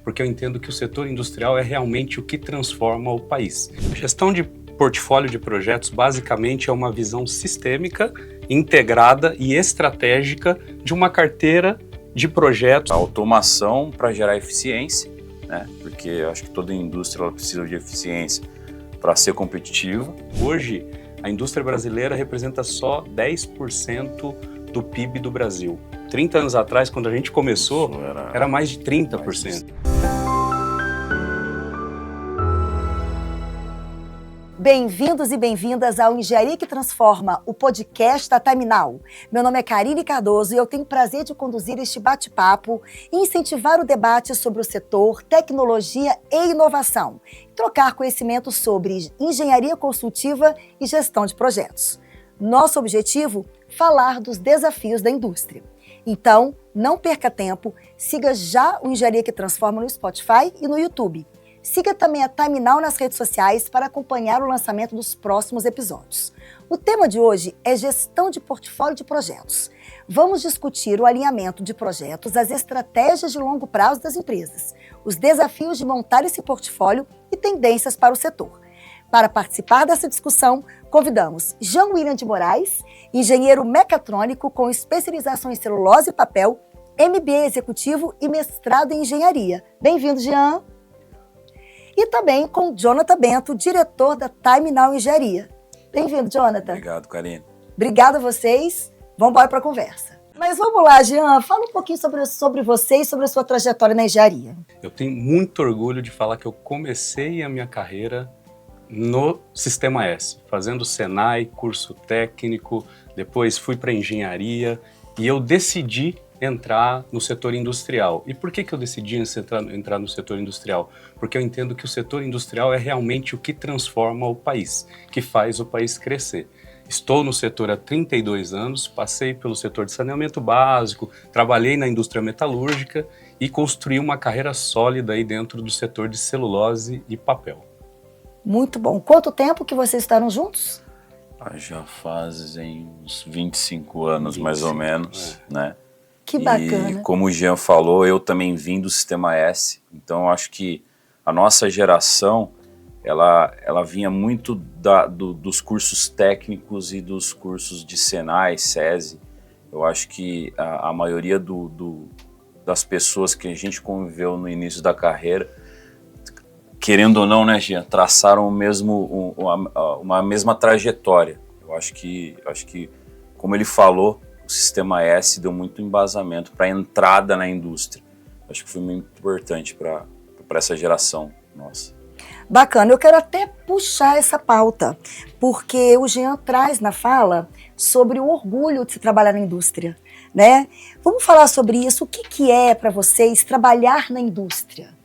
porque eu entendo que o setor industrial é realmente o que transforma o país. A gestão de portfólio de projetos basicamente é uma visão sistêmica, integrada e estratégica de uma carteira de projetos. A automação para gerar eficiência, né? Porque eu acho que toda indústria ela precisa de eficiência para ser competitiva. Hoje, a indústria brasileira representa só 10% do PIB do Brasil. 30 anos atrás, quando a gente começou, era mais de 30%. Bem-vindos e bem-vindas ao Engenharia que Transforma, o podcast da Time Now. Meu nome é Karine Cardoso e eu tenho o prazer de conduzir este bate-papo e incentivar o debate sobre o setor, tecnologia e inovação. Trocar conhecimento sobre engenharia consultiva e gestão de projetos. Nosso objetivo? Falar dos desafios da indústria. Então, não perca tempo, siga já o Engenharia que Transforma no Spotify e no YouTube. Siga também a Time Now nas redes sociais para acompanhar o lançamento dos próximos episódios. O tema de hoje é gestão de portfólio de projetos. Vamos discutir o alinhamento de projetos, as estratégias de longo prazo das empresas, os desafios de montar esse portfólio e tendências para o setor. Para participar dessa discussão, convidamos Jean William de Moraes, engenheiro mecatrônico com especialização em celulose e papel, MBA executivo e mestrado em engenharia. Bem-vindo, Jean! E também com Jonathan Bento, diretor da Time Now Engenharia. Bem-vindo, Jonathan. Obrigado, Karine. Obrigada a vocês. Vamos embora para a conversa. Mas vamos lá, Jean, fala um pouquinho sobre você e sobre a sua trajetória na engenharia. Eu tenho muito orgulho de falar que eu comecei a minha carreira no Sistema S, fazendo Senai, curso técnico, depois fui para engenharia e eu decidi entrar no setor industrial. E por que eu decidi entrar no setor industrial? Porque eu entendo que o setor industrial é realmente o que transforma o país, que faz o país crescer. Estou no setor há 32 anos, passei pelo setor de saneamento básico, trabalhei na indústria metalúrgica e construí uma carreira sólida aí dentro do setor de celulose e papel. Muito bom. Quanto tempo que vocês estavam juntos? Já fazem uns 25 anos, mais ou menos, né? Que bacana. E como o Jean falou, eu também vim do Sistema S, então eu acho que a nossa geração, ela vinha muito dos cursos técnicos e dos cursos de Senai, SESI. Eu acho que a maioria das pessoas que a gente conviveu no início da carreira, querendo ou não, né, Jean, traçaram uma mesma trajetória. Eu acho que, como ele falou, o Sistema S deu muito embasamento para a entrada na indústria. Acho que foi muito importante para essa geração nossa. Bacana, eu quero até puxar essa pauta, porque o Jean traz na fala sobre o orgulho de se trabalhar na indústria, né? Vamos falar sobre isso. O que é para vocês trabalhar na indústria?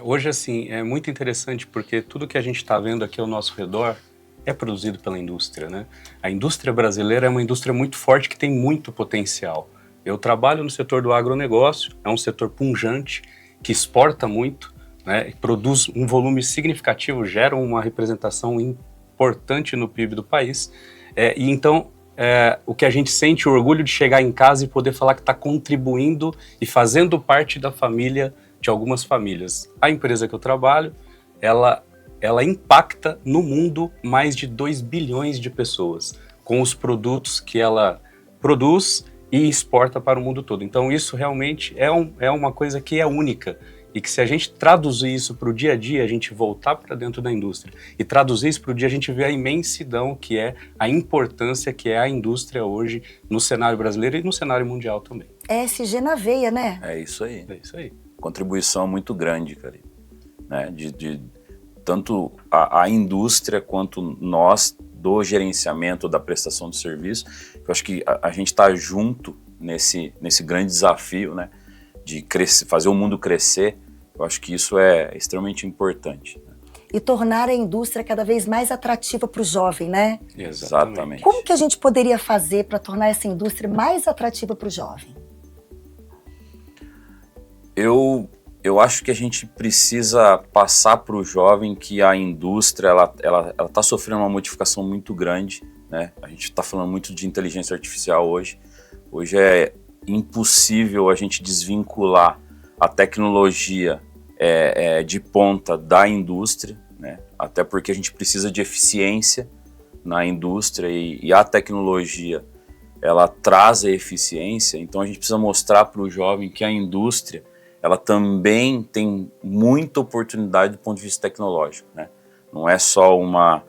Hoje, assim, é muito interessante porque tudo que a gente está vendo aqui ao nosso redor é produzido pela indústria, né? A indústria brasileira é uma indústria muito forte que tem muito potencial. Eu trabalho no setor do agronegócio, é um setor pujante, que exporta muito, né? Produz um volume significativo, gera uma representação importante no PIB do país. E então, o que a gente sente o orgulho de chegar em casa e poder falar que está contribuindo e fazendo parte da família de algumas famílias. A empresa que eu trabalho, ela impacta no mundo mais de 2 bilhões de pessoas com os produtos que ela produz e exporta para o mundo todo. Então isso realmente é uma coisa que é única e que se a gente traduzir isso para o dia a dia, a gente voltar para dentro da indústria e traduzir isso para o dia, a gente vê a imensidão que é, a importância que é a indústria hoje no cenário brasileiro e no cenário mundial também. ESG na veia, né? É isso aí. É isso aí. Contribuição muito grande, cara, né? Tanto a indústria quanto nós do gerenciamento da prestação de serviço. Eu acho que a gente está junto nesse grande desafio, né, de crescer, fazer o mundo crescer. Eu acho que isso é extremamente importante, né? E tornar a indústria cada vez mais atrativa para o jovem, né? Exatamente. Como que a gente poderia fazer para tornar essa indústria mais atrativa para o jovem? Eu acho que a gente precisa passar para o jovem que a indústria ela está sofrendo uma modificação muito grande, né? A gente está falando muito de inteligência artificial hoje. Hoje é impossível a gente desvincular a tecnologia de ponta da indústria, né? Até porque a gente precisa de eficiência na indústria e a tecnologia ela traz a eficiência, então a gente precisa mostrar para o jovem que a indústria ela também tem muita oportunidade do ponto de vista tecnológico, né? Não é só uma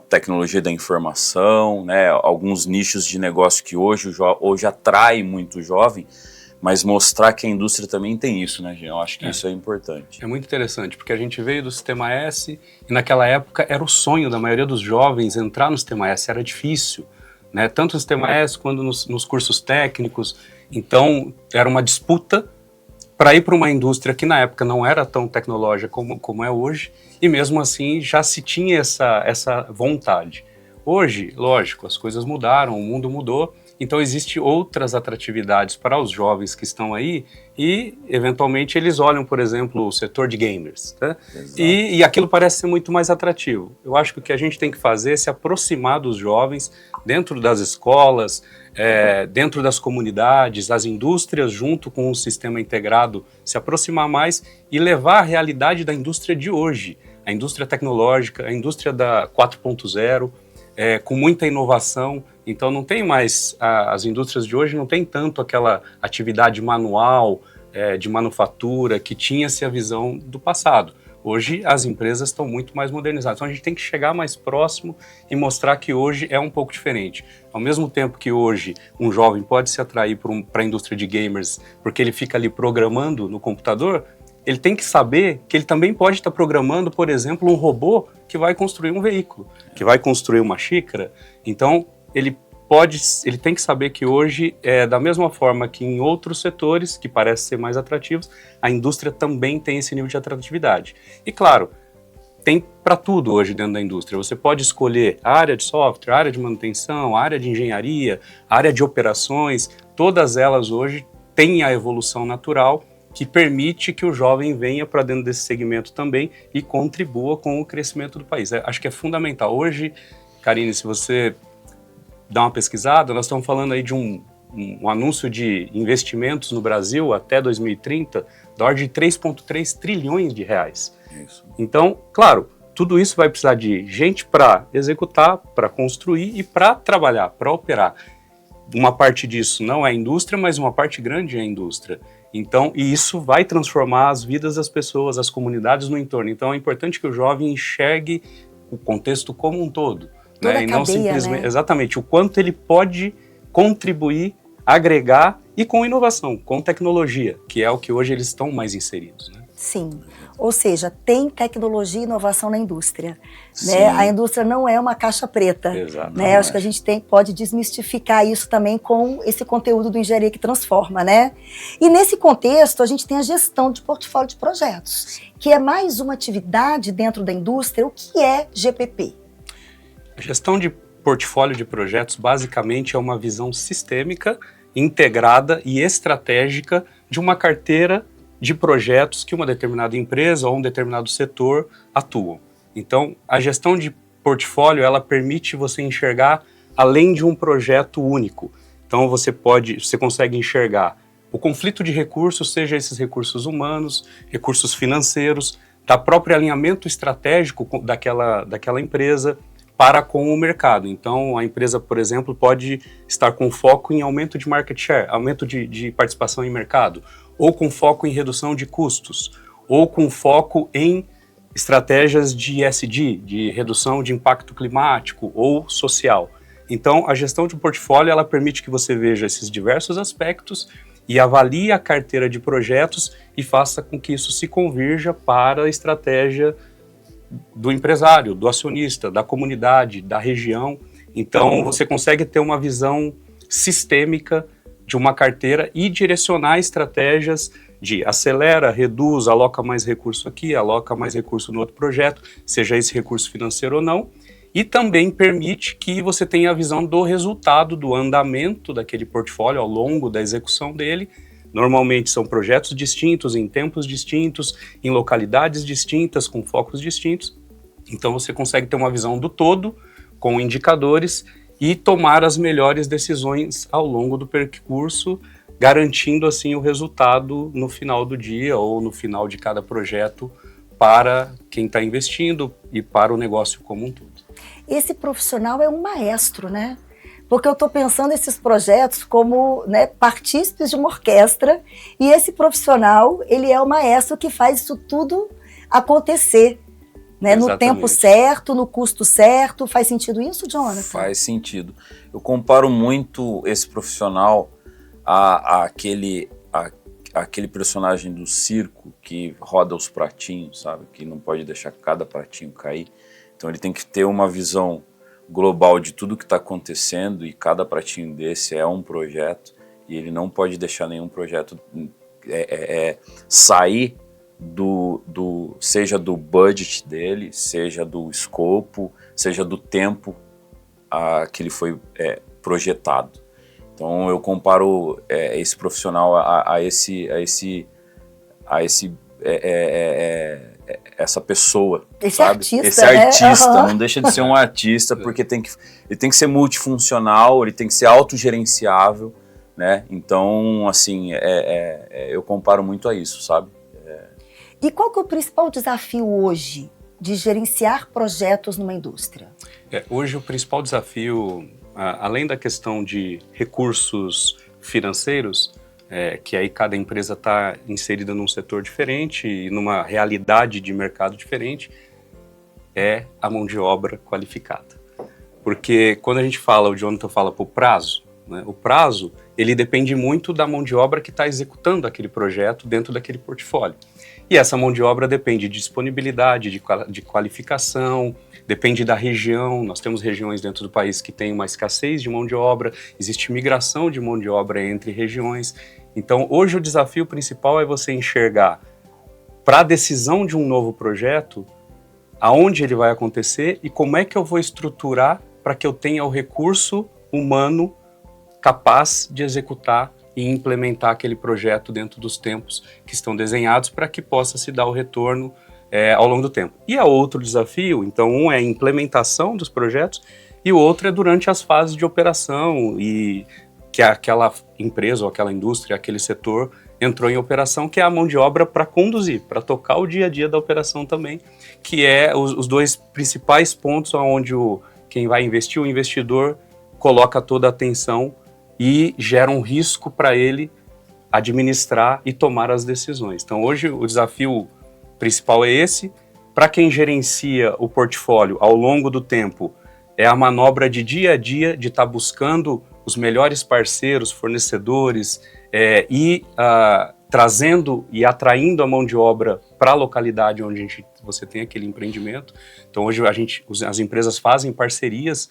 tecnologia da informação, né? Alguns nichos de negócio que hoje atrai muito o jovem, mas mostrar que a indústria também tem isso, né, Jean? Eu acho que isso é importante. É muito interessante, porque a gente veio do Sistema S e naquela época era o sonho da maioria dos jovens entrar no Sistema S, era difícil, né? Tanto no Sistema S quanto nos cursos técnicos. Então, era uma disputa para ir para uma indústria que na época não era tão tecnológica como é hoje, e mesmo assim já se tinha essa vontade. Hoje, lógico, as coisas mudaram, o mundo mudou, então existem outras atratividades para os jovens que estão aí e, eventualmente, eles olham, por exemplo, o setor de gamers, né? E aquilo parece ser muito mais atrativo. Eu acho que o que a gente tem que fazer é se aproximar dos jovens dentro das escolas, dentro das comunidades, as indústrias, junto com o sistema integrado, se aproximar mais e levar a realidade da indústria de hoje, a indústria tecnológica, a indústria da 4.0, com muita inovação. Então não tem mais, as indústrias de hoje não tem tanto aquela atividade manual, de manufatura, que tinha-se a visão do passado. Hoje as empresas estão muito mais modernizadas, então a gente tem que chegar mais próximo e mostrar que hoje é um pouco diferente. Ao mesmo tempo que hoje um jovem pode se atrair para a indústria de gamers porque ele fica ali programando no computador, ele tem que saber que ele também pode estar programando, por exemplo, um robô que vai construir um veículo, que vai construir uma xícara. Então ele tem que saber que hoje, da mesma forma que em outros setores, que parecem ser mais atrativos, a indústria também tem esse nível de atratividade. E claro, tem para tudo hoje dentro da indústria. Você pode escolher a área de software, a área de manutenção, a área de engenharia, a área de operações, todas elas hoje têm a evolução natural que permite que o jovem venha para dentro desse segmento também e contribua com o crescimento do país. Acho que é fundamental. Hoje, Karine, se você dá uma pesquisada, nós estamos falando aí de um anúncio de investimentos no Brasil até 2030 da ordem de 3,3 trilhões de reais. Isso. Então, claro, tudo isso vai precisar de gente para executar, para construir e para trabalhar, para operar. Uma parte disso não é a indústria, mas uma parte grande é a indústria. Então, e isso vai transformar as vidas das pessoas, as comunidades no entorno. Então, é importante que o jovem enxergue o contexto como um todo. Toda E a não cadeia, simplesmente, né? exatamente, o quanto ele pode contribuir, agregar e com inovação, com tecnologia, que é o que hoje eles estão mais inseridos, né? Sim, ou seja, tem tecnologia e inovação na indústria, Sim. né? A indústria não é uma caixa preta, Exato. né? Acho que a gente pode desmistificar isso também com esse conteúdo do Engenharia que Transforma, né? E nesse contexto, a gente tem a gestão de portfólio de projetos, que é mais uma atividade dentro da indústria. O que é GPP? A gestão de portfólio de projetos basicamente é uma visão sistêmica, integrada e estratégica de uma carteira de projetos que uma determinada empresa ou um determinado setor atuam. Então, a gestão de portfólio, ela permite você enxergar além de um projeto único. Então, você consegue enxergar o conflito de recursos, seja esses recursos humanos, recursos financeiros, da próprio alinhamento estratégico daquela empresa para com o mercado. Então, a empresa, por exemplo, pode estar com foco em aumento de market share, aumento de participação em mercado, ou com foco em redução de custos, ou com foco em estratégias de ESG, de redução de impacto climático ou social. Então, a gestão de portfólio, ela permite que você veja esses diversos aspectos e avalie a carteira de projetos e faça com que isso se convirja para a estratégia do empresário, do acionista, da comunidade, da região. Então, você consegue ter uma visão sistêmica de uma carteira e direcionar estratégias de acelera, reduz, aloca mais recurso aqui, aloca mais recurso no outro projeto, seja esse recurso financeiro ou não, e também permite que você tenha a visão do resultado, do andamento daquele portfólio ao longo da execução dele. Normalmente são projetos distintos, em tempos distintos, em localidades distintas, com focos distintos. Então você consegue ter uma visão do todo, com indicadores, e tomar as melhores decisões ao longo do percurso garantindo assim o resultado no final do dia ou no final de cada projeto para quem está investindo e para o negócio como um todo. Esse profissional é um maestro, né? Porque eu estou pensando esses projetos como, né, partícipes de uma orquestra, e esse profissional, ele é o maestro que faz isso tudo acontecer, né? No tempo certo, no custo certo. Faz sentido isso, Jonathan? Faz sentido. Eu comparo muito esse profissional àquele personagem do circo que roda os pratinhos, sabe? Que não pode deixar cada pratinho cair. Então ele tem que ter uma visão global de tudo que está acontecendo, e cada pratinho desse é um projeto, e ele não pode deixar nenhum projeto sair seja do budget dele, seja do escopo, seja do tempo que ele foi projetado. Então eu comparo esse profissional essa pessoa, esse sabe? artista, esse artista, né? Não deixa de ser um artista, porque ele tem que ser multifuncional, ele tem que ser autogerenciável, né? Então, assim, eu comparo muito a isso, sabe? E qual que é o principal desafio hoje de gerenciar projetos numa indústria? Hoje o principal desafio, além da questão de recursos financeiros, que aí cada empresa está inserida num setor diferente e numa realidade de mercado diferente, é a mão de obra qualificada. Porque quando a gente fala, o Jonathan fala para o prazo, né, o prazo ele depende muito da mão de obra que está executando aquele projeto dentro daquele portfólio. E essa mão de obra depende de disponibilidade, de qualificação, depende da região. Nós temos regiões dentro do país que têm uma escassez de mão de obra, existe migração de mão de obra entre regiões. Então, hoje o desafio principal é você enxergar para a decisão de um novo projeto, aonde ele vai acontecer e como é que eu vou estruturar para que eu tenha o recurso humano capaz de executar e implementar aquele projeto dentro dos tempos que estão desenhados para que possa se dar o retorno ao longo do tempo. E há outro desafio, então um é a implementação dos projetos e o outro é durante as fases de operação e que aquela empresa ou aquela indústria, aquele setor entrou em operação, que é a mão de obra para conduzir, para tocar o dia a dia da operação também, que é os dois principais pontos onde quem vai investir, o investidor, coloca toda a atenção e gera um risco para ele administrar e tomar as decisões. Então hoje o desafio principal é esse. Para quem gerencia o portfólio ao longo do tempo, é a manobra de dia a dia, de estar buscando os melhores parceiros, fornecedores, trazendo e atraindo a mão de obra para a localidade onde você tem aquele empreendimento. Então hoje as empresas fazem parcerias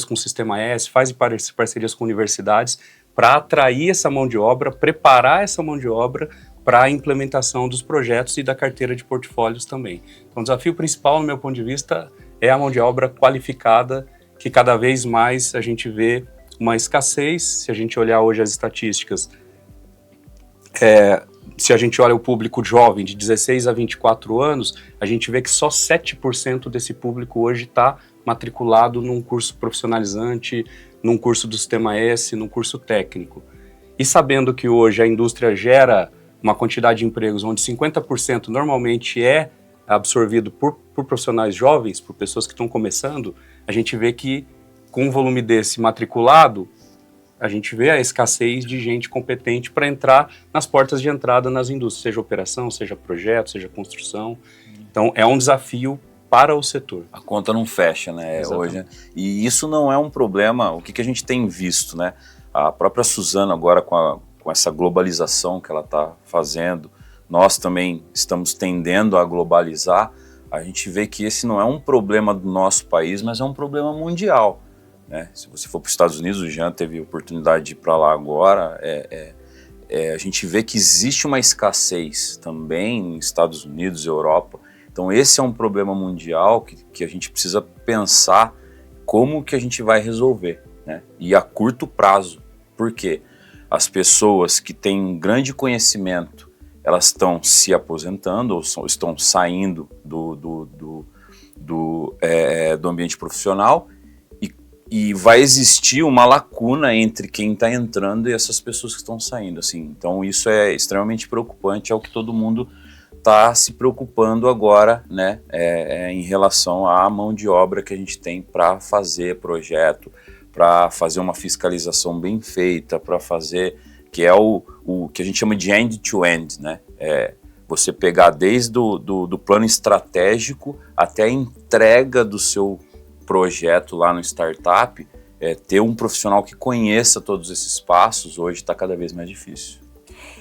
com o Sistema S, fazem parcerias com universidades para atrair essa mão de obra, preparar essa mão de obra para a implementação dos projetos e da carteira de portfólios também. Então o desafio principal, no meu ponto de vista, é a mão de obra qualificada, que cada vez mais a gente vê uma escassez. Se a gente olhar hoje as estatísticas, se a gente olha o público jovem de 16 a 24 anos, a gente vê que só 7% desse público hoje está matriculado num curso profissionalizante, num curso do Sistema S, num curso técnico. E sabendo que hoje a indústria gera uma quantidade de empregos onde 50% normalmente é absorvido por profissionais jovens, por pessoas que estão começando, a gente vê que com um volume desse matriculado, a gente vê a escassez de gente competente para entrar nas portas de entrada nas indústrias, seja operação, seja projeto, seja construção. Então é um desafio para o setor. A conta não fecha, né, hoje. E isso não é um problema, o que a gente tem visto, né? A própria Suzano agora com essa globalização que ela está fazendo, nós também estamos tendendo a globalizar, a gente vê que esse não é um problema do nosso país, mas é um problema mundial, né? Se você for para os Estados Unidos, o Jean teve a oportunidade de ir para lá agora, a gente vê que existe uma escassez também nos Estados Unidos e Europa. Então esse é um problema mundial que a gente precisa pensar como que a gente vai resolver, né? E a curto prazo, porque as pessoas que têm um grande conhecimento, elas estão se aposentando ou estão saindo do ambiente profissional, e E vai existir uma lacuna entre quem está entrando e essas pessoas que estão saindo, assim. Então isso é extremamente preocupante, é o que todo mundo está se preocupando agora, né, em relação à mão de obra que a gente tem para fazer projeto, para fazer uma fiscalização bem feita, para fazer, que é o que a gente chama de end-to-end, né? Você pegar desde do plano estratégico até a entrega do seu projeto lá no startup, ter um profissional que conheça todos esses passos, hoje está cada vez mais difícil.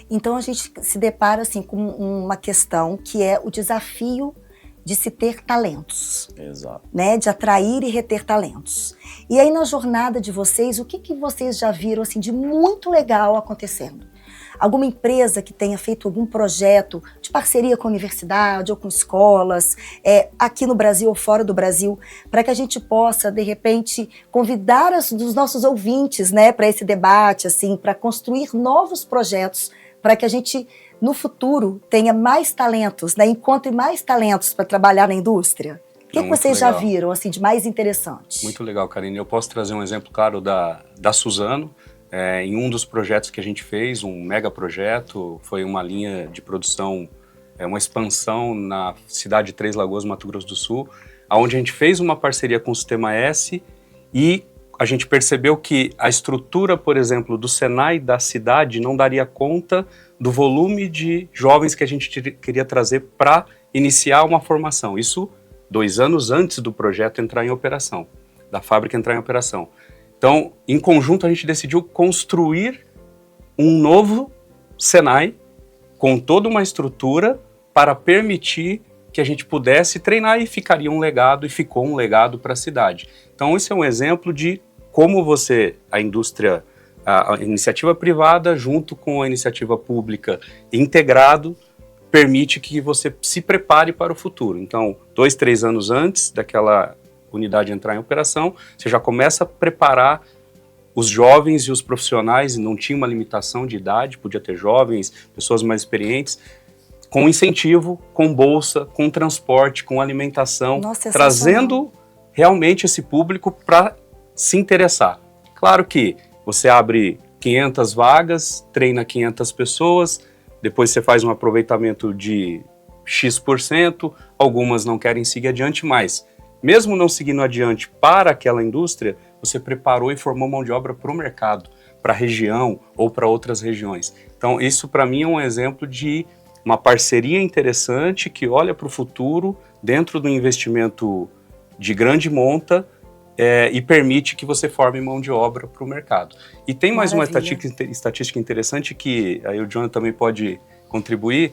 Então a gente se depara assim, com uma questão que é o desafio de se ter talentos. Exato. Né? De atrair e reter talentos. E aí na jornada de vocês, o que vocês já viram assim, de muito legal acontecendo? Alguma empresa que tenha feito algum projeto de parceria com a universidade ou com escolas, aqui no Brasil ou fora do Brasil, para que a gente possa, de repente, convidar os nossos ouvintes, né, para esse debate, assim, para construir novos projetos, para que a gente, no futuro, tenha mais talentos, né, encontre mais talentos para trabalhar na indústria? O que vocês já viram assim, de mais interessante? Muito legal, Karine. Eu posso trazer um exemplo claro da Suzano. Em um dos projetos que a gente fez, um mega projeto, foi uma linha de produção, uma expansão na cidade de Três Lagoas, Mato Grosso do Sul, onde a gente fez uma parceria com o Sistema S e a gente percebeu que a estrutura, por exemplo, do Senai da cidade não daria conta do volume de jovens que a gente queria trazer para iniciar uma formação. Isso 2 anos antes do projeto entrar em operação, da fábrica entrar em operação. Então, em conjunto, a gente decidiu construir um novo Senai com toda uma estrutura para permitir que a gente pudesse treinar e ficaria um legado, e ficou um legado para a cidade. Então, esse é um exemplo de como a indústria, a iniciativa privada, junto com a iniciativa pública integrado, permite que você se prepare para o futuro. Então, 2, 3 anos antes daquela unidade entrar em operação, você já começa a preparar os jovens e os profissionais, e não tinha uma limitação de idade, podia ter jovens, pessoas mais experientes, com incentivo, com bolsa, com transporte, com alimentação, trazendo realmente esse público para se interessar. Claro que você abre 500 vagas, treina 500 pessoas, depois você faz um aproveitamento de X%, algumas não querem seguir adiante, mas mesmo não seguindo adiante para aquela indústria, você preparou e formou mão de obra para o mercado, para a região ou para outras regiões. Então, isso para mim é um exemplo de uma parceria interessante que olha para o futuro dentro do investimento de grande monta e permite que você forme mão de obra para o mercado. E tem mais uma estatística interessante que aí o Jonathan também pode contribuir.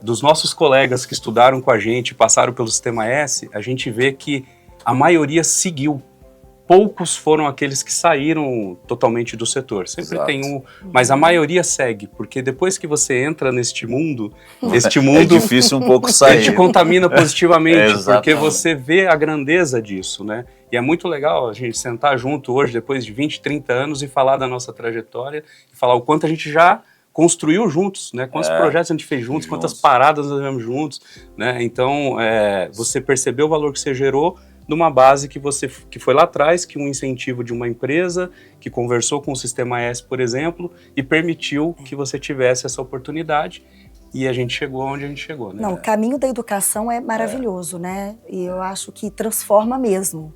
Dos nossos colegas que estudaram com a gente, passaram pelo Sistema S, a gente vê que a maioria seguiu. Poucos foram aqueles que saíram totalmente do setor. Sempre Exato. tem mas a maioria segue, porque depois que você entra neste mundo é difícil um pouco sair. Ele te contamina positivamente, porque você vê a grandeza disso, né? E é muito legal a gente sentar junto hoje, depois de 20, 30 anos, e falar da nossa trajetória, e falar o quanto a gente já construiu juntos, né? Quantos projetos a gente fez juntos, quantas paradas nós fizemos juntos, né? Então, você percebeu o valor que você gerou numa base que foi lá atrás, que um incentivo de uma empresa que conversou com o Sistema S, por exemplo, e permitiu que você tivesse essa oportunidade, e a gente chegou onde a gente chegou, né? Não, o caminho da educação é maravilhoso, né? E eu acho que transforma mesmo.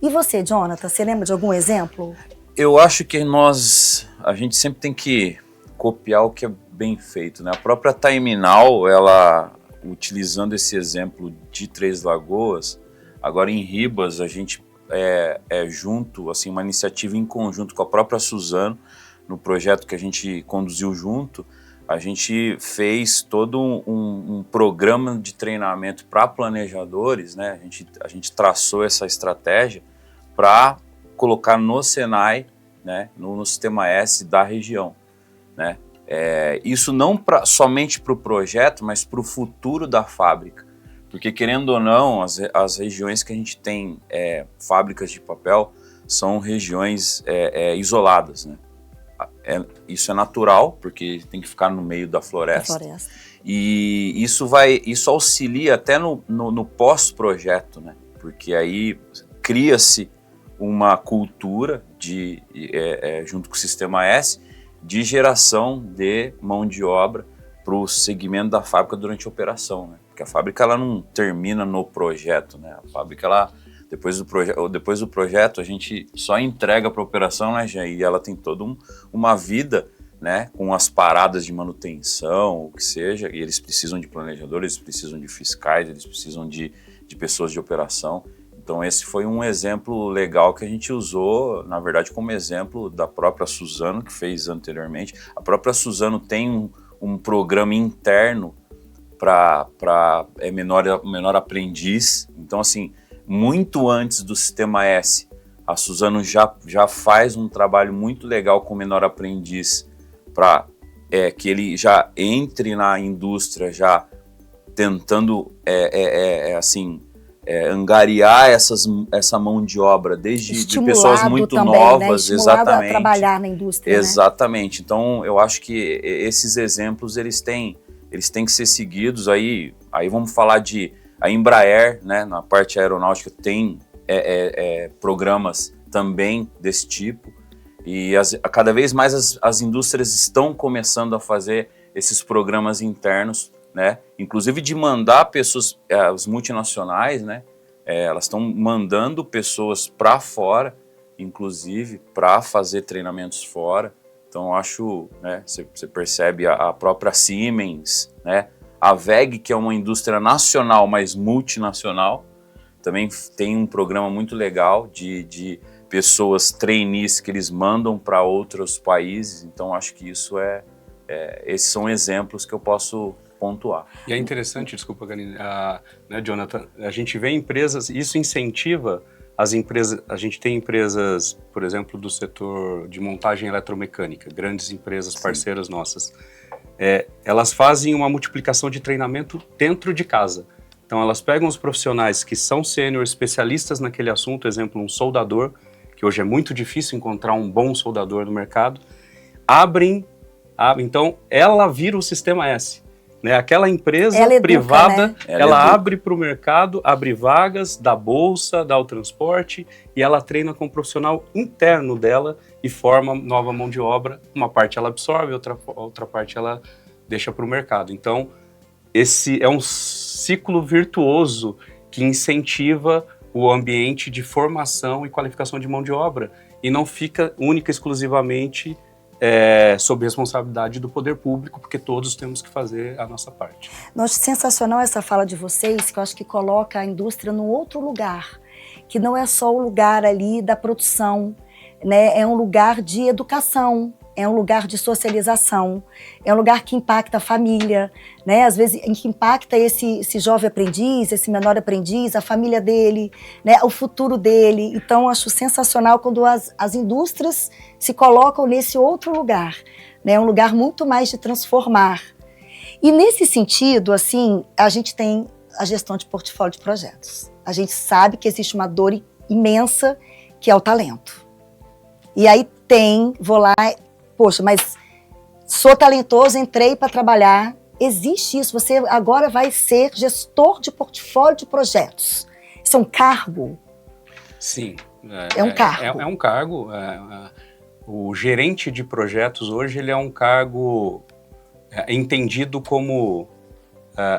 E você, Jonathan, você lembra de algum exemplo? Eu acho que a gente sempre tem que copiar o que é bem feito, né? A própria Timinal, ela, utilizando esse exemplo de Três Lagoas, agora em Ribas a gente junto, assim, uma iniciativa em conjunto com a própria Suzano, no projeto que a gente conduziu junto, a gente fez todo um programa de treinamento para planejadores, né? A gente traçou essa estratégia para colocar no Senai, né? No Sistema S da região. Né? Isso não somente para o projeto, mas para o futuro da fábrica, porque querendo ou não, as regiões que a gente tem fábricas de papel são regiões isoladas, né? Isso é natural, porque tem que ficar no meio da floresta. E isso auxilia até no pós-projeto, né? Porque aí cria-se uma cultura junto com o Sistema S de geração de mão de obra para o segmento da fábrica durante a operação, né? Porque a fábrica ela não termina no projeto, né? A fábrica depois do projeto a gente só entrega para a operação, né, e ela tem toda uma vida, né, com as paradas de manutenção, o que seja, e eles precisam de planejadores, eles precisam de fiscais, eles precisam de pessoas de operação. Então esse foi um exemplo legal que a gente usou, na verdade, como exemplo da própria Suzano, que fez anteriormente. A própria Suzano tem um programa interno para menor aprendiz. Então, assim, muito antes do Sistema S, a Suzano já faz um trabalho muito legal com o menor aprendiz para que ele já entre na indústria já tentando angariar essa mão de obra de pessoas muito também, novas, né? Estimulado exatamente, a trabalhar na indústria, exatamente. Né? Então eu acho que esses exemplos eles têm que ser seguidos. Aí vamos falar a Embraer, né, na parte aeronáutica tem programas também desse tipo, e cada vez mais as indústrias estão começando a fazer esses programas internos, né, inclusive de mandar pessoas, as multinacionais, né, elas estão mandando pessoas para fora, inclusive para fazer treinamentos fora. Então eu acho, né, você percebe a própria Siemens, né, a WEG, que é uma indústria nacional, mas multinacional, também tem um programa muito legal de pessoas trainees que eles mandam para outros países. Então acho que isso esses são exemplos que eu posso pontuar. E é interessante, desculpa, Karine, né, Jonathan, a gente vê empresas, isso incentiva as empresas, a gente tem empresas, por exemplo, do setor de montagem eletromecânica, grandes empresas parceiras nossas, elas fazem uma multiplicação de treinamento dentro de casa. Então elas pegam os profissionais que são sênior especialistas naquele assunto, exemplo, um soldador, que hoje é muito difícil encontrar um bom soldador no mercado, então ela vira o Sistema S. Né? Aquela empresa privada, né? Ela abre para o mercado, abre vagas, dá bolsa, dá o transporte, e ela treina com o profissional interno dela e forma nova mão de obra. Uma parte ela absorve, outra parte ela deixa para o mercado. Então, esse é um ciclo virtuoso que incentiva o ambiente de formação e qualificação de mão de obra e não fica única e exclusivamente sob responsabilidade do poder público, porque todos temos que fazer a nossa parte. Nossa, sensacional essa fala de vocês, que eu acho que coloca a indústria num outro lugar, que não é só o lugar ali da produção, né? É um lugar de educação, é um lugar de socialização, é um lugar que impacta a família, né? Às vezes que impacta esse jovem aprendiz, esse menor aprendiz, a família dele, né? O futuro dele. Então, acho sensacional quando as indústrias se colocam nesse outro lugar, né? Um lugar muito mais de transformar. E nesse sentido, assim, a gente tem a gestão de portfólio de projetos. A gente sabe que existe uma dor imensa, que é o talento. E aí vou lá, poxa, mas sou talentoso, entrei para trabalhar. Existe isso, você agora vai ser gestor de portfólio de projetos. Isso é um cargo? Sim. É um cargo. É um cargo. O gerente de projetos hoje ele é um cargo entendido como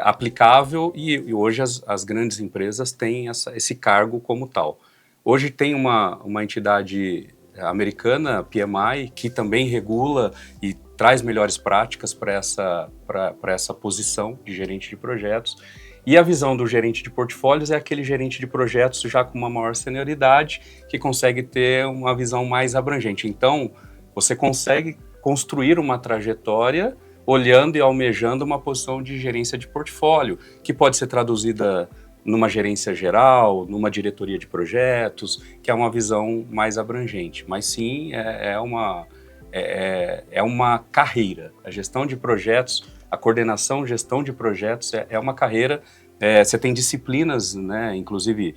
aplicável e hoje as grandes empresas têm esse cargo como tal. Hoje tem uma entidade americana, PMI, que também regula e traz melhores práticas para essa posição de gerente de projetos. E a visão do gerente de portfólios é aquele gerente de projetos já com uma maior senioridade, que consegue ter uma visão mais abrangente. Então, você consegue construir uma trajetória olhando e almejando uma posição de gerência de portfólio, que pode ser traduzida numa gerência geral, numa diretoria de projetos, que é uma visão mais abrangente. Mas sim, é uma carreira. A gestão de projetos, a coordenação, gestão de projetos é uma carreira. Você tem disciplinas, né, inclusive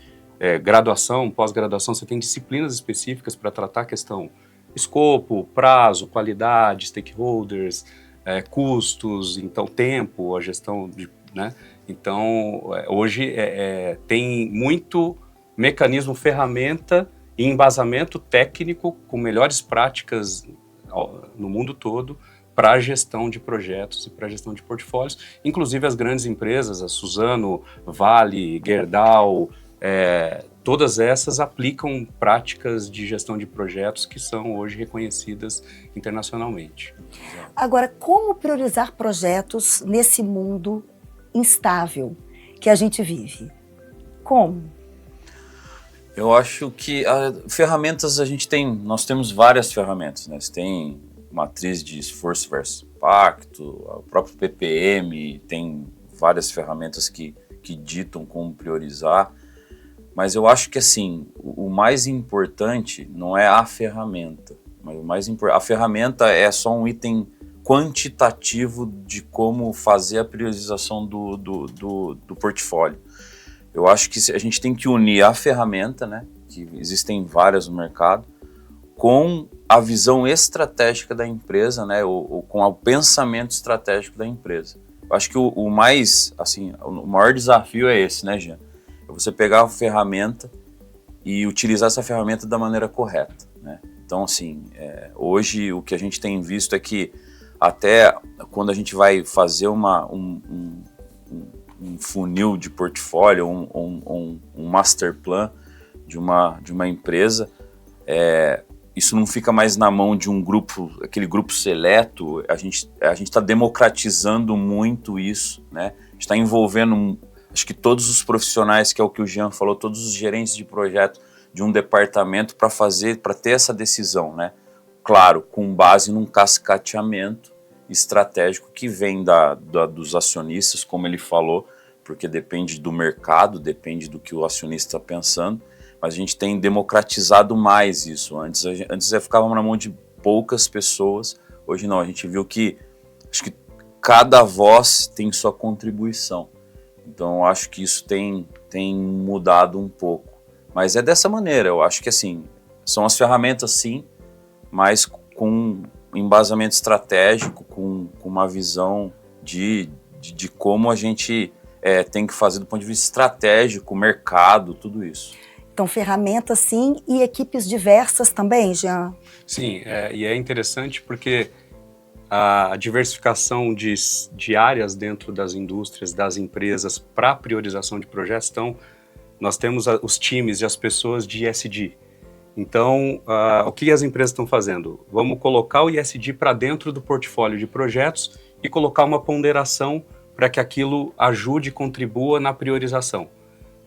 graduação, pós-graduação, você tem disciplinas específicas para tratar a questão escopo, prazo, qualidade, stakeholders, custos, então tempo, a gestão de, né? Então, hoje tem muito mecanismo, ferramenta e embasamento técnico com melhores práticas no mundo todo para a gestão de projetos e para a gestão de portfólios, inclusive as grandes empresas, a Suzano, Vale, Gerdau, todas essas aplicam práticas de gestão de projetos que são hoje reconhecidas internacionalmente. Agora, como priorizar projetos nesse mundo instável que a gente vive? Como? Eu acho que ferramentas nós temos várias ferramentas, né? Você tem matriz de esforço versus impacto, o próprio PPM, tem várias ferramentas que ditam como priorizar. Mas eu acho que assim, o mais importante não é a ferramenta, mas a ferramenta é só um item quantitativo de como fazer a priorização do portfólio. Eu acho que a gente tem que unir a ferramenta, né, que existem várias no mercado, com a visão estratégica da empresa, né, ou com o pensamento estratégico da empresa. Eu acho que o maior desafio é esse, né, Jean? É você pegar a ferramenta e utilizar essa ferramenta da maneira correta, né? Então, assim, hoje o que a gente tem visto é que até quando a gente vai fazer um funil de portfólio, um master plan de uma empresa, isso não fica mais na mão de um grupo, aquele grupo seleto. A gente está democratizando muito isso, né? A gente está envolvendo acho que todos os profissionais, que é o que o Jean falou, todos os gerentes de projeto de um departamento para ter essa decisão, né? Claro, com base num cascateamento estratégico que vem dos acionistas, como ele falou, porque depende do mercado, depende do que o acionista está pensando, mas a gente tem democratizado mais isso. Antes ficava na mão de poucas pessoas, hoje não, a gente viu que acho que cada voz tem sua contribuição. Então, eu acho que isso tem mudado um pouco. Mas é dessa maneira, eu acho que assim, são as ferramentas sim, mas com embasamento estratégico, com uma visão de como a gente tem que fazer do ponto de vista estratégico, mercado, tudo isso. Então, ferramentas sim e equipes diversas também, Jean? Sim, e é interessante porque a diversificação de áreas dentro das indústrias, das empresas para priorização de projetos. Então, nós temos os times e as pessoas de ESG. Então, o que as empresas estão fazendo? Vamos colocar o ESG para dentro do portfólio de projetos e colocar uma ponderação para que aquilo ajude e contribua na priorização.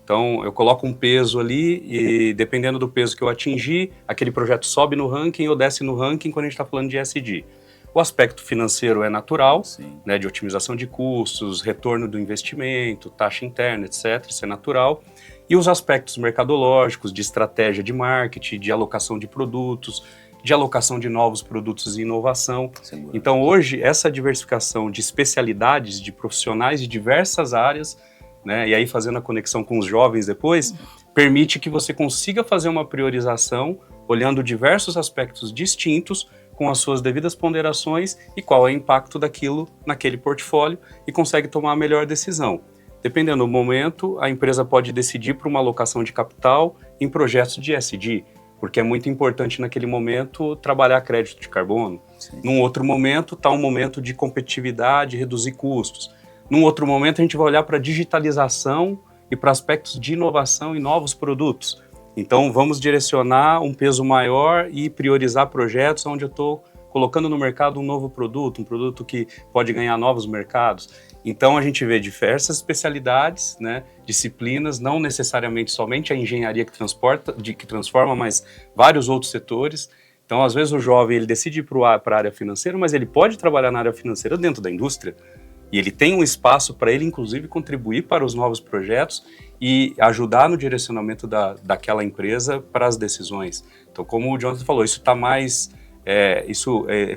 Então, eu coloco um peso ali e, dependendo do peso que eu atingir, aquele projeto sobe no ranking ou desce no ranking quando a gente está falando de ESG. O aspecto financeiro é natural, né, de otimização de custos, retorno do investimento, taxa interna, etc. Isso é natural. E os aspectos mercadológicos, de estratégia de marketing, de alocação de produtos, de alocação de novos produtos e inovação. Então, hoje, essa diversificação de especialidades, de profissionais de diversas áreas, né, e aí fazendo a conexão com os jovens depois, permite que você consiga fazer uma priorização olhando diversos aspectos distintos, com as suas devidas ponderações e qual é o impacto daquilo naquele portfólio e consegue tomar a melhor decisão. Dependendo do momento, a empresa pode decidir por uma alocação de capital em projetos de ESG, porque é muito importante naquele momento trabalhar crédito de carbono. Sim. Num outro momento, está um momento de competitividade, reduzir custos. Num outro momento, a gente vai olhar para a digitalização e para aspectos de inovação e novos produtos. Então, vamos direcionar um peso maior e priorizar projetos onde eu estou colocando no mercado um novo produto, um produto que pode ganhar novos mercados. Então, a gente vê diversas especialidades, né, disciplinas, não necessariamente somente a engenharia que transforma, mas vários outros setores. Então, às vezes, o jovem ele decide ir para a área financeira, mas ele pode trabalhar na área financeira dentro da indústria. E ele tem um espaço para ele, inclusive, contribuir para os novos projetos e ajudar no direcionamento daquela empresa para as decisões. Então, como o Jonathan falou, isso está mais,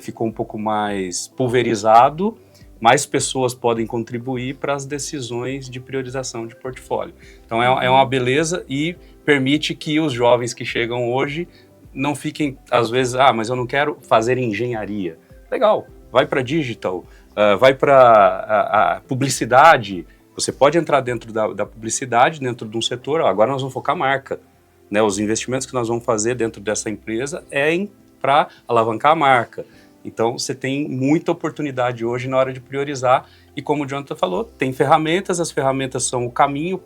ficou um pouco mais pulverizado, mais pessoas podem contribuir para as decisões de priorização de portfólio. Então, é uma beleza e permite que os jovens que chegam hoje não fiquem, às vezes, mas eu não quero fazer engenharia. Legal, vai para digital, vai para a publicidade. Você pode entrar dentro da publicidade, dentro de um setor. Agora nós vamos focar marca. né, os investimentos que nós vamos fazer dentro dessa empresa para alavancar a marca. Então, você tem muita oportunidade hoje na hora de priorizar e, como o Jonathan falou, tem ferramentas, as ferramentas são o caminho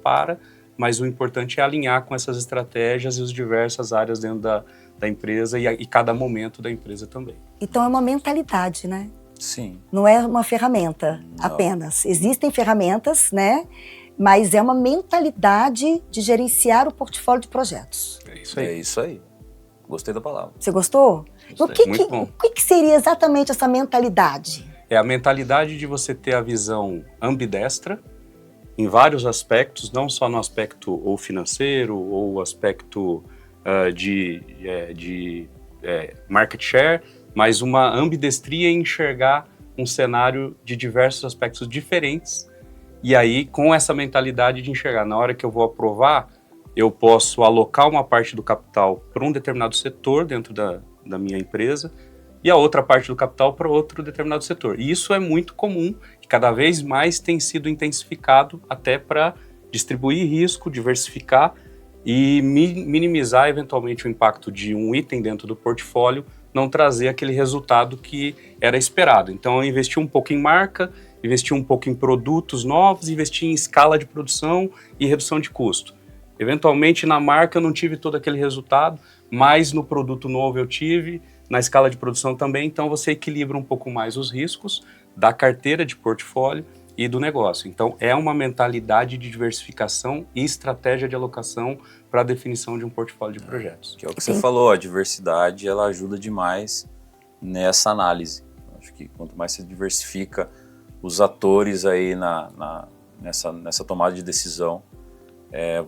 mas o importante é alinhar com essas estratégias e as diversas áreas dentro da empresa e cada momento da empresa também. Então é uma mentalidade, né? Sim. Não é uma ferramenta apenas. Existem ferramentas, né? Mas é uma mentalidade de gerenciar o portfólio de projetos. É isso aí. É isso aí. Gostei da palavra. Você gostou? Gostei. Muito bom. O que seria exatamente essa mentalidade? É a mentalidade de você ter a visão ambidestra em vários aspectos, não só no aspecto ou financeiro ou aspecto de market share, mas uma ambidestria em enxergar um cenário de diversos aspectos diferentes. E aí, com essa mentalidade de enxergar, na hora que eu vou aprovar, eu posso alocar uma parte do capital para um determinado setor dentro da minha empresa e a outra parte do capital para outro determinado setor. E isso é muito comum e cada vez mais tem sido intensificado até para distribuir risco, diversificar e minimizar eventualmente o impacto de um item dentro do portfólio não trazer aquele resultado que era esperado. Então, eu investi um pouco em marca, investi um pouco em produtos novos, investi em escala de produção e redução de custo. Eventualmente, na marca eu não tive todo aquele resultado, mas no produto novo eu tive, na escala de produção também, então você equilibra um pouco mais os riscos da carteira de portfólio e do negócio. Então, é uma mentalidade de diversificação e estratégia de alocação para a definição de um portfólio de projetos. Que é o que você falou, a diversidade ela ajuda demais nessa análise. Acho que quanto mais você diversifica os atores aí nessa tomada de decisão,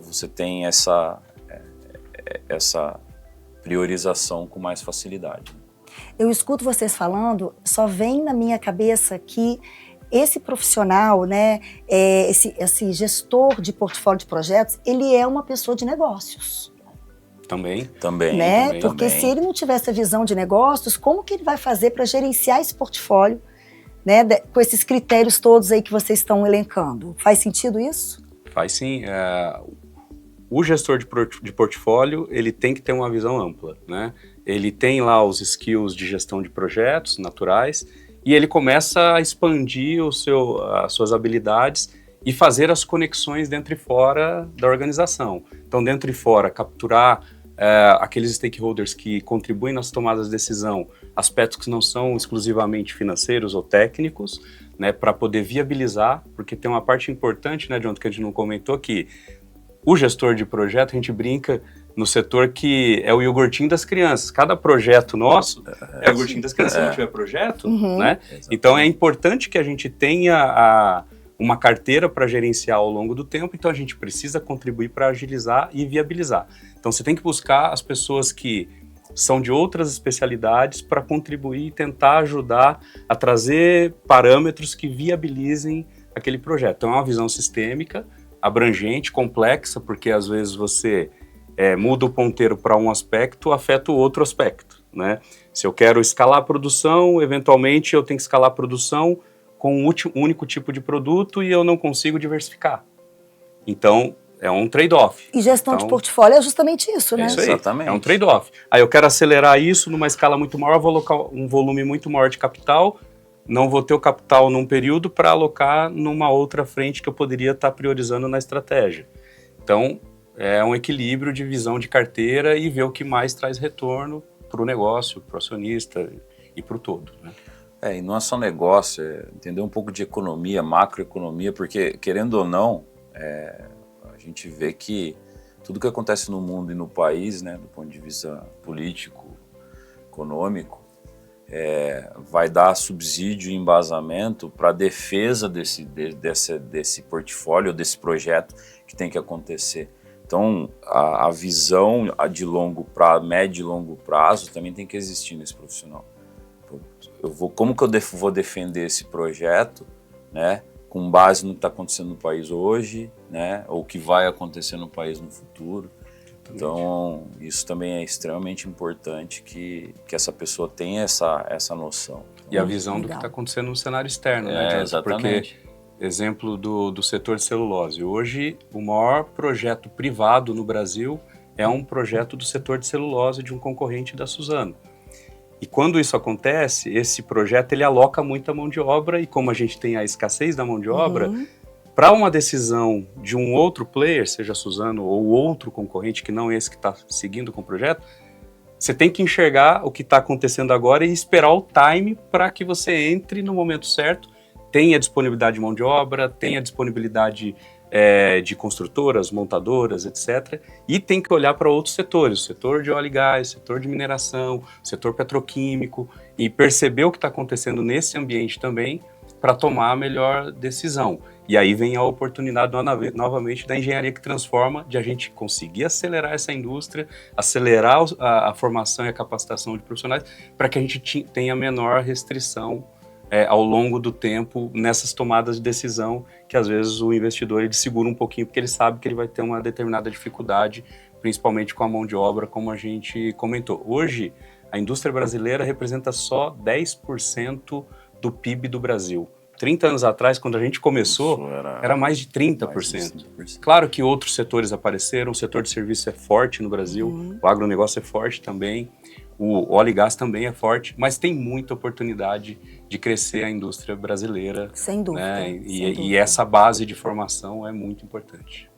você tem essa priorização com mais facilidade. Eu escuto vocês falando, só vem na minha cabeça que esse profissional, né, esse gestor de portfólio de projetos, ele é uma pessoa de negócios. Também. Né? Também. Porque se ele não tiver essa visão de negócios, como que ele vai fazer para gerenciar esse portfólio, né, com esses critérios todos aí que vocês estão elencando? Faz sentido isso? Faz sim. O gestor de portfólio, ele tem que ter uma visão ampla, né? Ele tem lá os skills de gestão de projetos naturais e ele começa a expandir as suas habilidades e fazer as conexões dentro e fora da organização. Então, dentro e fora, capturar aqueles stakeholders que contribuem nas tomadas de decisão, aspectos que não são exclusivamente financeiros ou técnicos, né, para poder viabilizar, porque tem uma parte importante, né, John, que a gente não comentou, que o gestor de projeto, a gente brinca no setor que é o iogurtinho das crianças. Cada projeto nosso é o iogurtinho das crianças. Se não tiver projeto, né? Então é importante que a gente tenha uma carteira para gerenciar ao longo do tempo, então a gente precisa contribuir para agilizar e viabilizar. Então você tem que buscar as pessoas que são de outras especialidades para contribuir e tentar ajudar a trazer parâmetros que viabilizem aquele projeto. Então é uma visão sistêmica, abrangente, complexa, porque às vezes você muda o ponteiro para um aspecto, afeta o outro aspecto, né? Se eu quero escalar a produção, eventualmente eu tenho que escalar a produção com um único tipo de produto e eu não consigo diversificar. Então, é um trade-off. E gestão de portfólio é justamente isso, né? É isso aí, Exatamente. é um trade-off. Aí eu quero acelerar isso numa escala muito maior, vou alocar um volume muito maior de capital, não vou ter o capital num período para alocar numa outra frente que eu poderia estar priorizando na estratégia. Então, é um equilíbrio de visão de carteira e ver o que mais traz retorno para o negócio, para o acionista e para o todo, né? E não é só negócio, entender um pouco de economia, macroeconomia, porque, querendo ou não, a gente vê que tudo que acontece no mundo e no país, né, do ponto de vista político, econômico, vai dar subsídio e embasamento para a defesa desse portfólio, desse projeto que tem que acontecer. Então, a visão de médio e longo prazo também tem que existir nesse profissional. Como que eu vou defender esse projeto, né, com base no que está acontecendo no país hoje, né, ou o que vai acontecer no país no futuro. Então, isso também é extremamente importante que essa pessoa tenha essa noção. E a visão do que está acontecendo no cenário externo, né, Jonathan? Exatamente. Porque, exemplo do setor de celulose. Hoje, o maior projeto privado no Brasil é um projeto do setor de celulose de um concorrente da Suzano. E quando isso acontece, esse projeto ele aloca muita mão de obra, e como a gente tem a escassez da mão de obra, para uma decisão de um outro player, seja a Suzano ou outro concorrente que não esse que está seguindo com o projeto, você tem que enxergar o que está acontecendo agora e esperar o time para que você entre no momento certo, tenha disponibilidade de mão de obra, tenha disponibilidade de construtoras, montadoras, etc. E tem que olhar para outros setores, o setor de óleo e gás, o setor de mineração, o setor petroquímico, e perceber o que está acontecendo nesse ambiente também para tomar a melhor decisão. E aí vem a oportunidade novamente da engenharia que transforma, de a gente conseguir acelerar essa indústria, acelerar a formação e a capacitação de profissionais, para que a gente tenha menor restrição ao longo do tempo nessas tomadas de decisão, que às vezes o investidor ele segura um pouquinho, porque ele sabe que ele vai ter uma determinada dificuldade, principalmente com a mão de obra, como a gente comentou. Hoje, a indústria brasileira representa só 10% do PIB do Brasil. 30 anos atrás, quando a gente começou, era mais de 30%. Mais de 30%. Claro que outros setores apareceram, o setor de serviço é forte no Brasil, o agronegócio é forte também, o óleo e gás também é forte, mas tem muita oportunidade de crescer a indústria brasileira. Sem dúvida. Né? E essa base de formação é muito importante.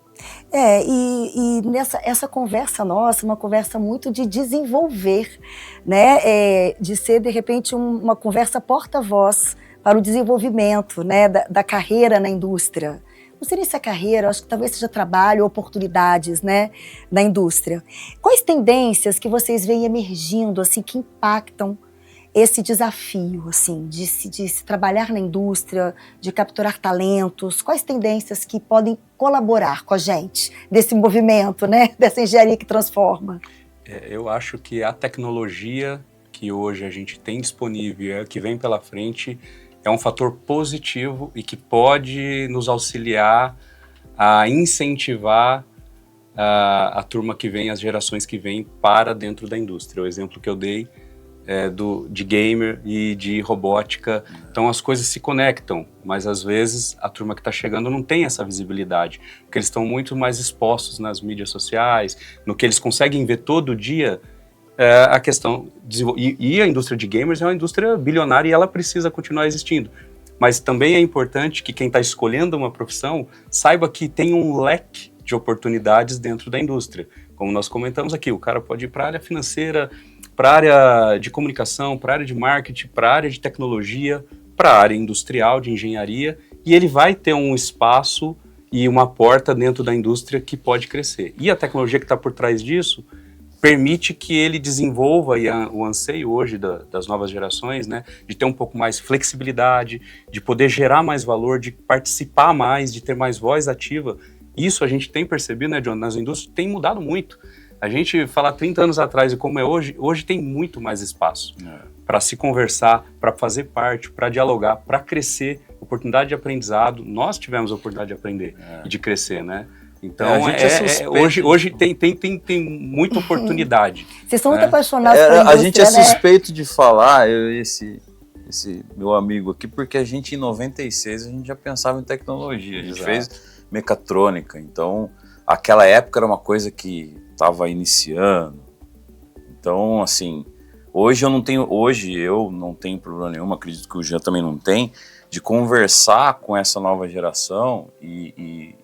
E essa conversa nossa, uma conversa muito de desenvolver, né? De ser, de repente, uma conversa porta-voz para o desenvolvimento, né, da carreira na indústria. Não sei se é carreira, acho que talvez seja trabalho, oportunidades, né, na indústria. Quais tendências que vocês veem emergindo, assim, que impactam esse desafio, assim, de se trabalhar na indústria, de capturar talentos? Quais tendências que podem colaborar com a gente desse movimento, né, dessa engenharia que transforma? Eu acho que a tecnologia que hoje a gente tem disponível, que vem pela frente, é um fator positivo e que pode nos auxiliar a incentivar a turma que vem, as gerações que vêm para dentro da indústria. O exemplo que eu dei de gamer e de robótica. Então as coisas se conectam, mas às vezes a turma que está chegando não tem essa visibilidade, porque eles estão muito mais expostos nas mídias sociais, no que eles conseguem ver todo dia. A questão e a indústria de gamers é uma indústria bilionária e ela precisa continuar existindo, mas também é importante que quem está escolhendo uma profissão saiba que tem um leque de oportunidades dentro da indústria, como nós comentamos aqui. O cara pode ir para a área financeira, para a área de comunicação, para a área de marketing, para a área de tecnologia, para a área industrial, de engenharia, e ele vai ter um espaço e uma porta dentro da indústria que pode crescer. E a tecnologia que está por trás disso permite que ele desenvolva, e o anseio hoje das novas gerações, né, de ter um pouco mais flexibilidade, de poder gerar mais valor, de participar mais, de ter mais voz ativa. Isso a gente tem percebido, né, John, nas indústrias tem mudado muito. A gente fala 30 anos atrás e como é hoje tem muito mais espaço para se conversar, para fazer parte, para dialogar, para crescer, oportunidade de aprendizado. Nós tivemos a oportunidade de aprender e de crescer, né? Então, hoje tem muita oportunidade. Vocês são muito apaixonados pela indústria, a gente é suspeito de falar, esse meu amigo aqui, porque a gente em 96 a gente já pensava em tecnologia, a gente fez mecatrônica, então aquela época era uma coisa que estava iniciando. Então, assim, hoje eu não tenho problema nenhum, acredito que o Jean também não tem, de conversar com essa nova geração e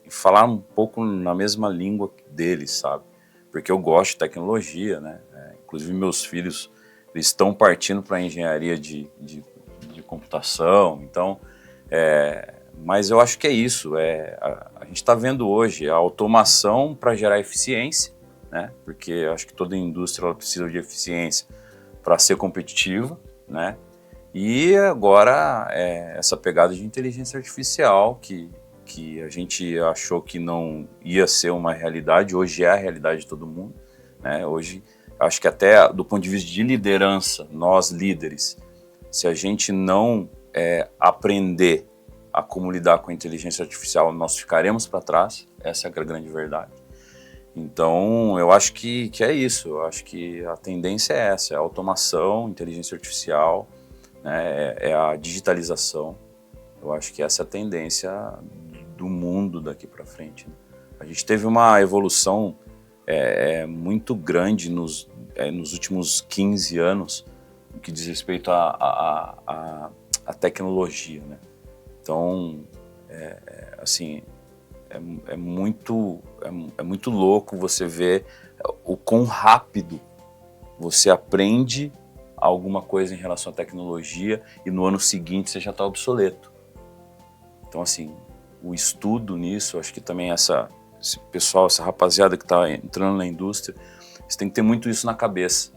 falar um pouco na mesma língua deles, sabe? Porque eu gosto de tecnologia, né? Inclusive meus filhos, eles estão partindo para a engenharia de computação, então, mas eu acho que é isso, a gente está vendo hoje a automação para gerar eficiência, né? Porque eu acho que toda indústria ela precisa de eficiência para ser competitiva, né? E agora essa pegada de inteligência artificial que a gente achou que não ia ser uma realidade, hoje é a realidade de todo mundo, né? Hoje, acho que até do ponto de vista de liderança, nós líderes, se a gente não aprender a como lidar com a inteligência artificial, nós ficaremos para trás, essa é a grande verdade. Então, eu acho que é isso, eu acho que a tendência é essa, é a automação, inteligência artificial, né? É a digitalização, eu acho que essa é a tendência do mundo daqui para frente, né? A gente teve uma evolução é muito grande nos últimos 15 anos, no que diz respeito à tecnologia, né? Então, assim, é muito louco você ver o quão rápido você aprende alguma coisa em relação à tecnologia e no ano seguinte você já está obsoleto. Então, assim, o estudo nisso, acho que também esse pessoal, essa rapaziada que está entrando na indústria, você tem que ter muito isso na cabeça,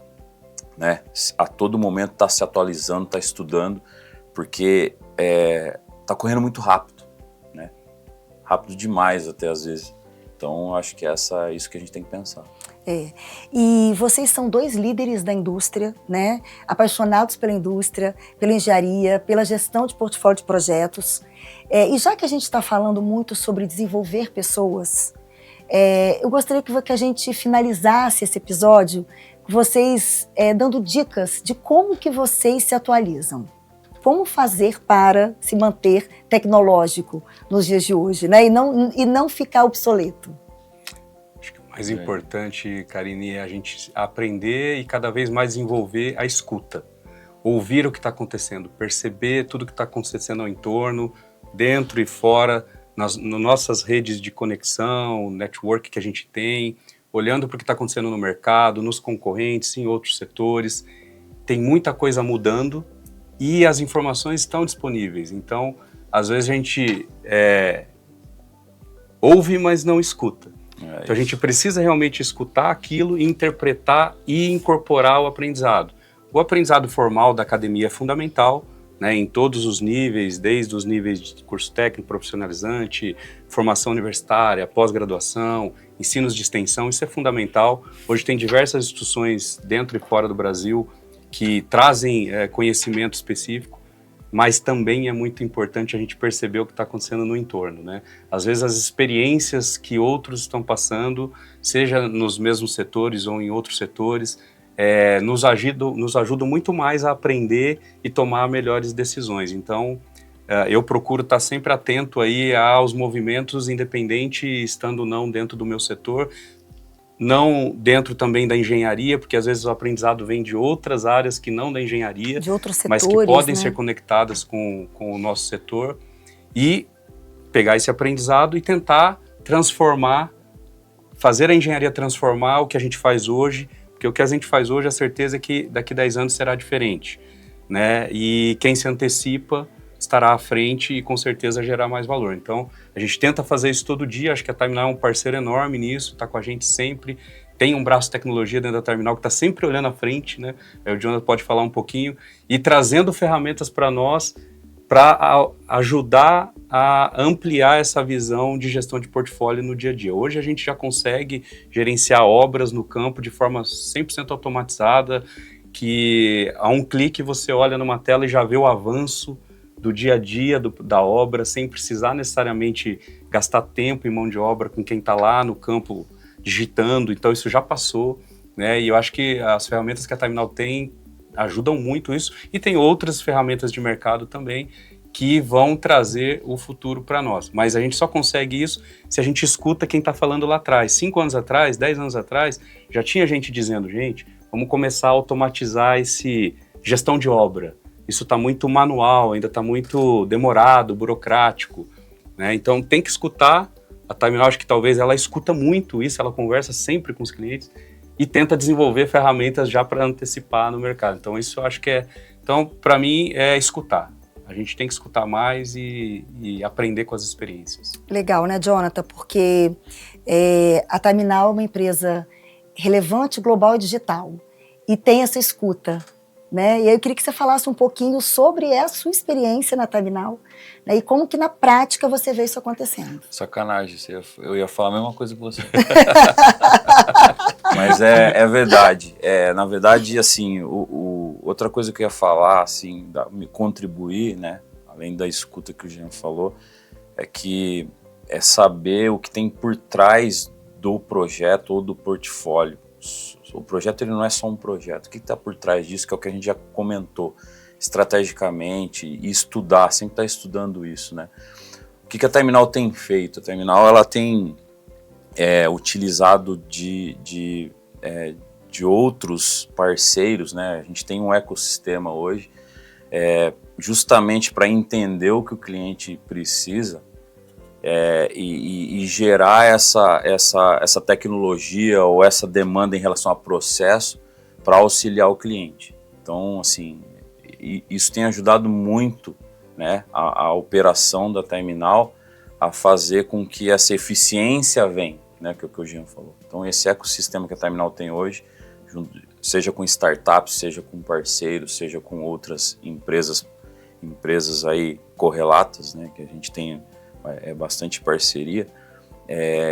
né? A todo momento tá se atualizando, tá estudando, porque tá correndo muito rápido, né? Rápido demais até às vezes. Então, acho que isso que a gente tem que pensar. E vocês são 2 líderes da indústria, né? Apaixonados pela indústria, pela engenharia, pela gestão de portfólio de projetos. E já que a gente está falando muito sobre desenvolver pessoas, eu gostaria que a gente finalizasse esse episódio com vocês dando dicas de como que vocês se atualizam. Como fazer para se manter tecnológico nos dias de hoje, né? E não ficar obsoleto. O mais importante, Karine, é a gente aprender e cada vez mais desenvolver a escuta. Ouvir o que está acontecendo, perceber tudo o que está acontecendo ao entorno, dentro e fora, nas nossas redes de conexão, network que a gente tem, olhando para o que está acontecendo no mercado, nos concorrentes, em outros setores. Tem muita coisa mudando e as informações estão disponíveis. Então, às vezes a gente ouve, mas não escuta. Então a gente precisa realmente escutar aquilo, interpretar e incorporar o aprendizado. O aprendizado formal da academia é fundamental, né, em todos os níveis, desde os níveis de curso técnico, profissionalizante, formação universitária, pós-graduação, ensinos de extensão, isso é fundamental. Hoje tem diversas instituições dentro e fora do Brasil que trazem conhecimento específico, mas também é muito importante a gente perceber o que está acontecendo no entorno, né? Às vezes as experiências que outros estão passando, seja nos mesmos setores ou em outros setores, nos ajudam muito mais a aprender e tomar melhores decisões. Então, eu procuro estar sempre atento aí aos movimentos, independente estando ou não dentro do meu setor, não dentro também da engenharia, porque às vezes o aprendizado vem de outras áreas que não da engenharia, de outros setores, mas que podem né? ser conectadas com o nosso setor, e pegar esse aprendizado e tentar transformar, fazer a engenharia transformar o que a gente faz hoje, porque o que a gente faz hoje, a certeza é que daqui a 10 anos será diferente, né? E quem se antecipa estará à frente e com certeza gerar mais valor. Então, a gente tenta fazer isso todo dia, acho que a Terminal é um parceiro enorme nisso, está com a gente sempre, tem um braço de tecnologia dentro da Terminal que está sempre olhando à frente, né? O Jonathan pode falar um pouquinho, e trazendo ferramentas para nós, para ajudar a ampliar essa visão de gestão de portfólio no dia a dia. Hoje a gente já consegue gerenciar obras no campo de forma 100% automatizada, que a um clique você olha numa tela e já vê o avanço do dia a dia da obra, sem precisar necessariamente gastar tempo e mão de obra com quem está lá no campo digitando. Então isso já passou, né? E eu acho que as ferramentas que a Terminal tem ajudam muito isso, e tem outras ferramentas de mercado também que vão trazer o futuro para nós. Mas a gente só consegue isso se a gente escuta quem está falando lá atrás. 5 anos atrás, 10 anos atrás, já tinha gente dizendo, gente, vamos começar a automatizar esse gestão de obra. Isso está muito manual, ainda está muito demorado, burocrático, né? Então tem que escutar. A Terminal, acho que talvez ela escuta muito isso, ela conversa sempre com os clientes e tenta desenvolver ferramentas já para antecipar no mercado. Então isso eu acho que Então, para mim, é escutar. A gente tem que escutar mais e aprender com as experiências. Legal, né, Jonathan? Porque a Terminal é uma empresa relevante, global e digital. E tem essa escuta, né? E aí eu queria que você falasse um pouquinho sobre a sua experiência na Terminal, né? E como que na prática você vê isso acontecendo. Sacanagem, eu ia falar a mesma coisa que você. Mas é verdade. Na verdade, assim, outra coisa que eu ia falar, assim, me contribuir, né, além da escuta que o Jean falou, é que é saber o que tem por trás do projeto ou do portfólio. O projeto, ele não é só um projeto. O que está por trás disso, que é o que a gente já comentou, estrategicamente, e estudar, sempre estar estudando isso, né? O que a Terminal tem feito? A Terminal, ela tem utilizado de outros parceiros, né? A gente tem um ecossistema hoje, justamente para entender o que o cliente precisa e gerar essa tecnologia ou essa demanda em relação a processo para auxiliar o cliente. Então, assim, isso tem ajudado muito, né, a operação da Terminal a fazer com que essa eficiência venha, né, que é o que o Jean falou. Então, esse ecossistema que a Terminal tem hoje, seja com startups, seja com parceiros, seja com outras empresas aí correlatas, né, que a gente tem bastante parceria,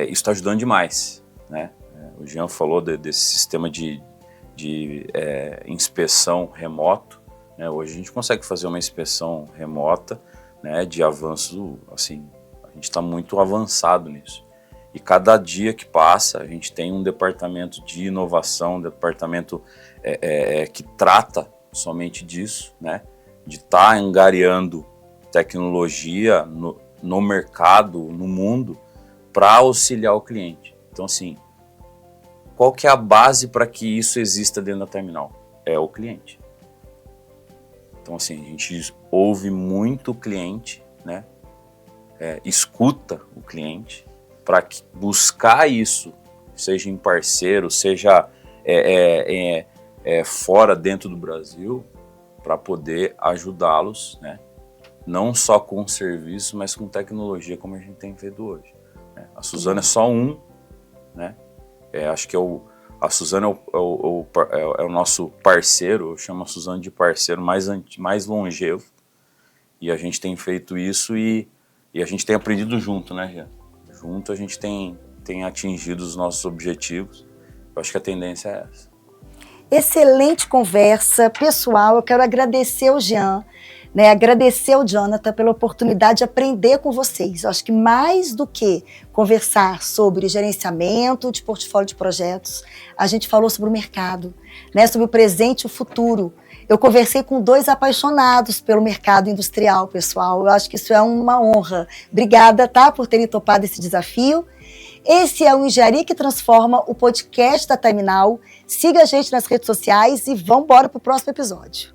isso está ajudando demais, né? O Jean falou desse sistema de inspeção remoto, né? Hoje a gente consegue fazer uma inspeção remota, né, de avanço, assim, a gente está muito avançado nisso. E cada dia que passa, a gente tem um departamento de inovação, um departamento que trata somente disso, né, de estar angariando tecnologia no mercado, no mundo, para auxiliar o cliente. Então, assim, qual que é a base para que isso exista dentro da Terminal? É o cliente. Então, assim, a gente ouve muito o cliente, né? Escuta o cliente para buscar isso, seja em parceiro, seja fora, dentro do Brasil, para poder ajudá-los, né? Não só com serviço, mas com tecnologia, como a gente tem feito hoje, né? A Suzano é só um, né? Acho que a Suzano é o nosso parceiro, eu chamo a Suzano de parceiro mais longevo, e a gente tem feito isso e a gente tem aprendido junto, né, Jean? Junto a gente tem atingido os nossos objetivos. Eu acho que a tendência é essa. Excelente conversa, pessoal. Eu quero agradecer ao Jean, né, agradecer ao Jonathan pela oportunidade de aprender com vocês. Eu acho que mais do que conversar sobre gerenciamento de portfólio de projetos, a gente falou sobre o mercado, né, sobre o presente e o futuro. Eu conversei com 2 apaixonados pelo mercado industrial, pessoal. Eu acho que isso é uma honra. Obrigada, tá, por terem topado esse desafio. Esse é o Engenharia que Transforma, o podcast da Terminal. Siga a gente nas redes sociais e vamos embora para o próximo episódio.